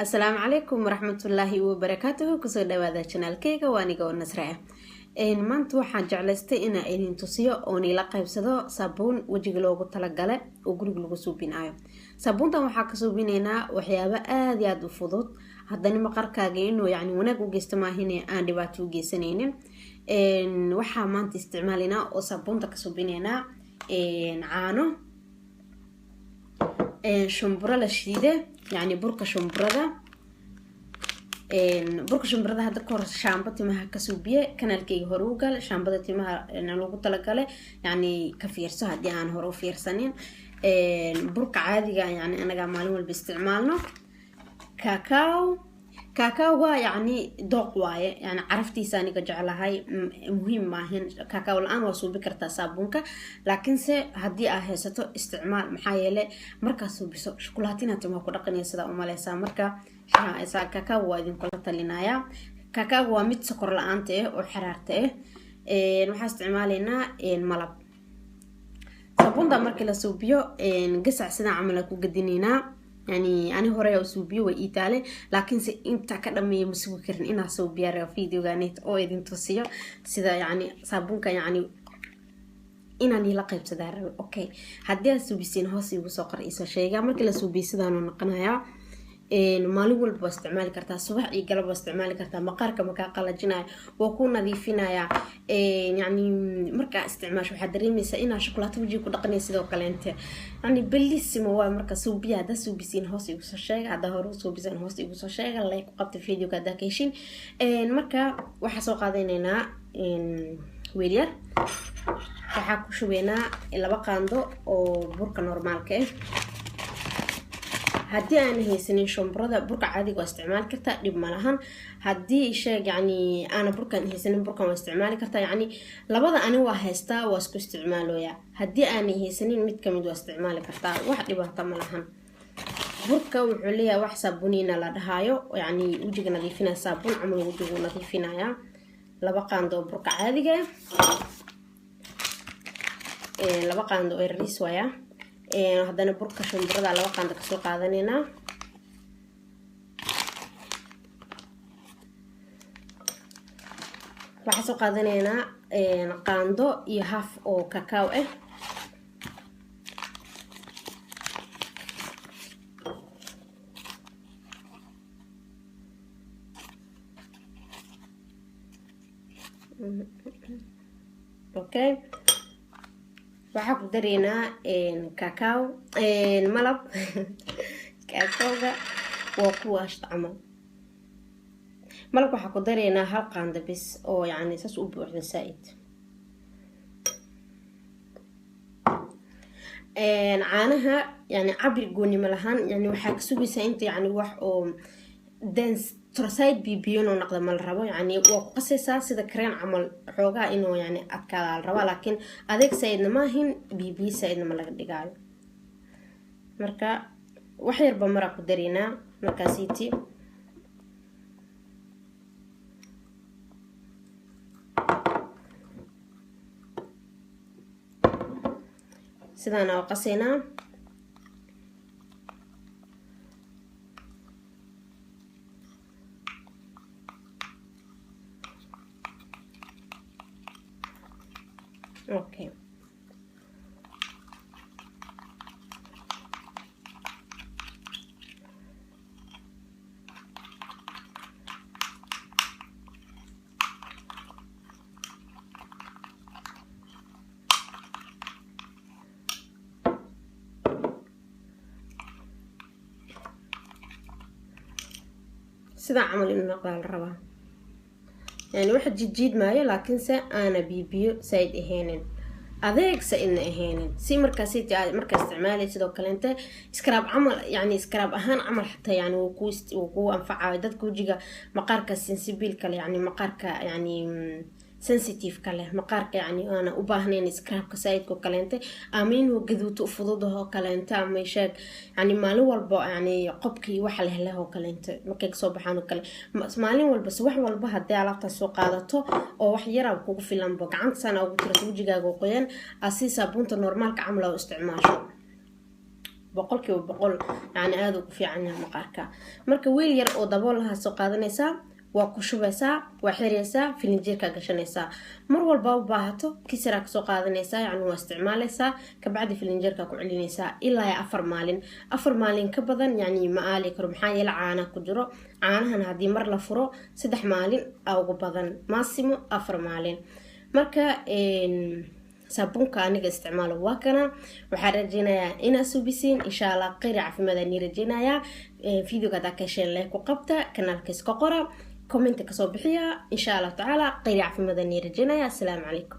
السلام عليكم ورحمة الله وبركاته كسو دوادا channel كيغا وانيغا ونسرع maanta waxaan jeclaystay inaan idin tusiyo oo la qaybsado saabuun wajiga loogu talagalay oo guriga lagu suubinayo saabuuntan waxaa ka suubinaynaa waxyaabo aad iyo aad u fudud haddana maqarkaaga inuu wanaag u geysto maahin aan dhibaato u geysanaynin waxaa maanta isticmaalinaa oo saabuunta ka suubinaynaa caano shumburo la shiiday burka shumburada burka shumburada hadda ka hor shaamba timaha ka suubiye kanaalkayga hore u gal shaambada timaha lagu talagalay ka fiirso haddii aan hore u fiirsanin burka caadiga anaga maalin walba isticmaalno كاكاو دوق وايه عرفتيسا aniga jeclahay muhiim maahin كاكاو laan waa suubi kartaa saabunka laakiin se hadii aad haysato isticmaal maxaa yeelay marka suubiso shukulaatina timo ku dhaqanaya sida u maleysa marka كاكاو waa idin kula talinaya كاكاو waa mid sokor la'aanta oo xaraarta waxa isticmaaleynaa malab saabunta markii la suubiyo gasac sida camal ku gadinina أنا هراء أسوبي وإيطالي لكن أنت كلامي مسوي كرن إن أسوبي على فيديو جانيت أو إذا تصير سيدا صابونك إنني لقيت سدار أوكي هدي أسوبي سين هاسي وساقر إيش شيء عمل كلا أسوبي سدا نقنايا مالو والب استعمال كرتا صباح يقلب استعمال كرتا مقارك مكاقلة جناي وكون نظيفينايا مركا استعمال شو حدرين مسائنا شوكولاتة وجي كدقني سيدا وكالنت بليسيمو waa marka suubiya hada suubisiin hoos igu soo sheeg hada hore suubisiin hoos igu soo sheeg like qabta video ka dakeeshin marka waxa soo qaadanaynaa weel yar waxa ku shubeynaa laba qaando oo burka normaalka hadii aan haysanin shumburada burka caadiga waa isticmaali kartaa dib ma lahan hadii sheeg ana burkan haysanin burkan waa isticmaali kartaa labada ani waa haystaa waa isku isticmaalooya hadii aan haysanin mid kamid waa isticmaali kartaa wax dhibaato ma lahan burka wuxuu leeyahay wax saabuniina la dhahayo wajiga nadiifinaya saabuun camal wajiga nadiifinaya laba qaando burka caadiga laba qaando oo riis waya haddana burka shumburada laba qaando ka soo qaadanayna waxa soo qaadanayna qaando iyo half oo kakao okay waxa ku dareynaa kakao malab kakaoga waa kuwaas camal malab waxa ku dareynaa hal qaando bis oo saas u buuxda saaid caanaha cabir gooni ma lahan waxa ka sugaysaa inta wax oo dance ترسايد بيبيون ونقدر مال ربا وقصة سيدا كرين عمل حوجا إنه أتكال على الربا لكن أذيك سيدنا ما هن بيبي سيدنا مالك دقال مركا وحير بمرة قدرينا مركا سيتي سيدنا وقصينا اوكي سيدا عمل انه نقل الربا واحد جديد معي لكن أنا بيبيو سيد إهانن أذيك سيدنا إهانن سي مركز استعمالي سيدو كلانته سكراب عمل سكراب أهان عمل حتى وكو أنفع دادك وجيغا مقاركة سنسيبيل كالي مقاركة sensitive كله مقارك أنا أباهنين سكراب كسايد كو كلانته آمين وقذوت أفضوده كلانته أما يشاك مالو والبا قبكي وحله له كلانته مكيك صوبحانو كله مالين والبس والبا هدي علاقة سوق عادته أو وحيرا وكوكو في لنبوك عند سنة أو بترسوجي قاقو قيان أسي صابونت نورمال كعمله استعماشه boqolkiiba boqol yani aad ugu fiican yahay maqaarka marka weel yar oo daboolaha soo qaadanaysaa waa ku shubaysaa waa xiraysaa filinjeerka gashanaysaa mar walba u baahato kisira ka soo qaadanaysaa yani waa isticmaalaysaa ka bacdi filinjeerka ku celinaysaa ilaa 4 maalin ka badan yani ma aali karo maxaa yeelay caana ku jiro caanahan hadii mar la furo 3 maalin ugu badan maasimo 4 maalin marka sabunka aniga isticmaalo waa kana waxaan rajeynayaa inaad subisiin insha Allah qeyr caafimaad aan rajeynayaa videoga da ka sheelay ku qabta kanaalka iska qora comment ka soo bixiya insha Allah taala qeyr caafimaad aan rajeynayaa assalamu alaykum